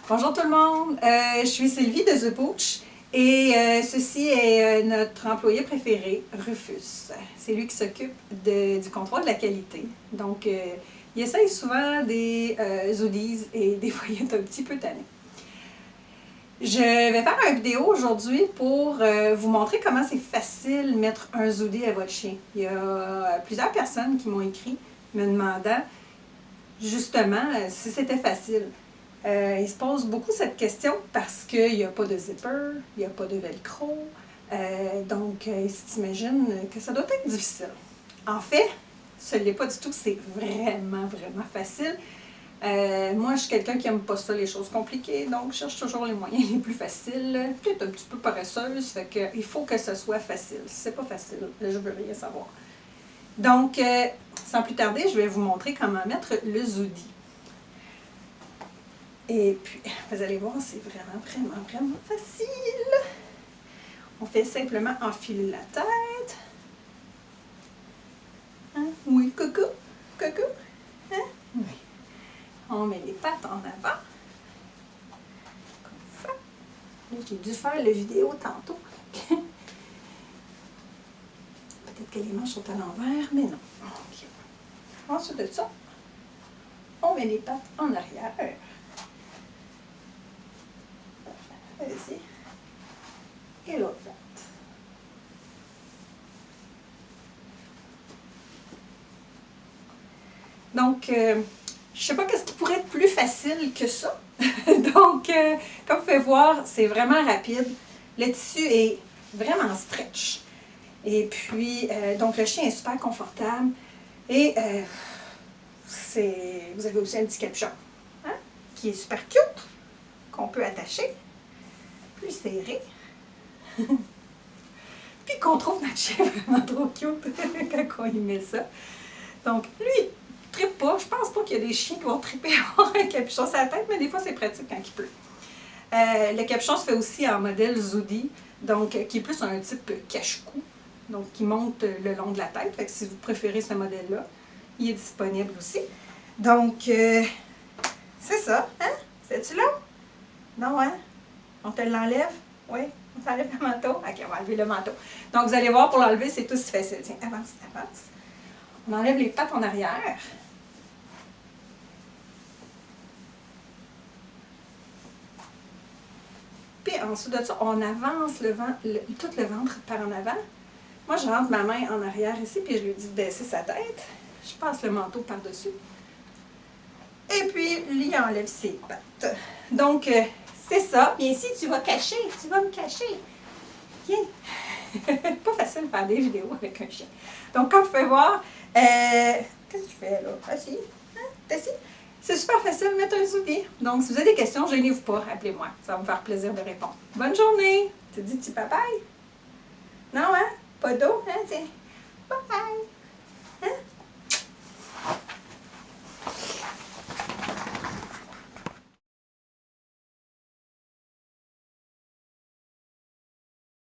Bonjour tout le monde, je suis Sylvie de The Pooch et ceci est notre employé préféré, Rufus. C'est lui qui s'occupe du contrôle de la qualité. Donc, il essaye souvent des hoodies et des fois il est un petit peu tanné. Je vais faire une vidéo aujourd'hui pour vous montrer comment c'est facile de mettre un hoodie à votre chien. Il y a plusieurs personnes qui m'ont écrit me demandant justement si c'était facile. Il se pose beaucoup cette question parce qu'il n'y a pas de zipper, il n'y a pas de velcro. Donc, il s'imagine que ça doit être difficile. En fait, ce n'est pas du tout, c'est vraiment facile. Moi, je suis quelqu'un qui n'aime pas ça, les choses compliquées, donc je cherche toujours les moyens les plus faciles. Peut-être un petit peu paresseuse, fait que il faut que ce soit facile. Si c'est pas facile, je ne veux rien savoir. Donc, sans plus tarder, je vais vous montrer comment mettre le hoodie. Et puis, vous allez voir, c'est vraiment facile. On fait simplement enfiler la tête. Hein? Oui, coucou, coucou. Hein? Oui. On met les pattes en avant. Comme ça. Là, j'ai dû faire la vidéo tantôt. Peut-être que les manches sont à l'envers, mais non. Okay. Ensuite de ça, on met les pattes en arrière. Vas-y. Et l'autre patte. Donc, je ne sais pas qu'est-ce qui pourrait être plus facile que ça. Donc, comme vous pouvez voir, c'est vraiment rapide. Le tissu est vraiment stretch. Et puis, donc le chien est super confortable. Et vous avez aussi un petit capuchon, hein, qui est super cute, qu'on peut attacher. Plus serré. Puis qu'on trouve notre chien vraiment trop cute quand on y met ça. Donc, lui, il ne trippe pas. Je pense pas qu'il y a des chiens qui vont tripper avoir un capuchon sur la tête, mais des fois, c'est pratique quand il pleut. Le capuchon se fait aussi en modèle Zoody, donc qui est plus un type cache-cou, donc qui monte le long de la tête. Fait que si vous préférez ce modèle-là, il est disponible aussi. Donc, c'est ça, hein? C'est-tu là? Non, hein? On te l'enlève? Oui, on t'enlève le manteau? Ok, on va enlever le manteau. Donc, vous allez voir, pour l'enlever, c'est aussi facile. Tiens, avance, avance. On enlève les pattes en arrière. Puis, ensuite de ça, on avance tout le ventre par en avant. Moi, je rentre ma main en arrière ici, puis je lui dis de baisser sa tête. Je passe le manteau par-dessus. Et puis, lui, il enlève ses pattes. Donc, c'est ça. Bien ici, tu vas cacher. Tu vas me cacher. Viens. Pas facile de faire des vidéos avec un chien. Donc, comme vous pouvez voir, qu'est-ce que tu fais là? Assis. Hein? T'es assis? C'est super facile de mettre un hoodie. Donc, si vous avez des questions, gênez-vous pas. Appelez-moi. Ça va me faire plaisir de répondre. Bonne journée. Tu dis-tu bye-bye? Non, hein? Pas d'eau? Hein? Tiens. Bye-bye.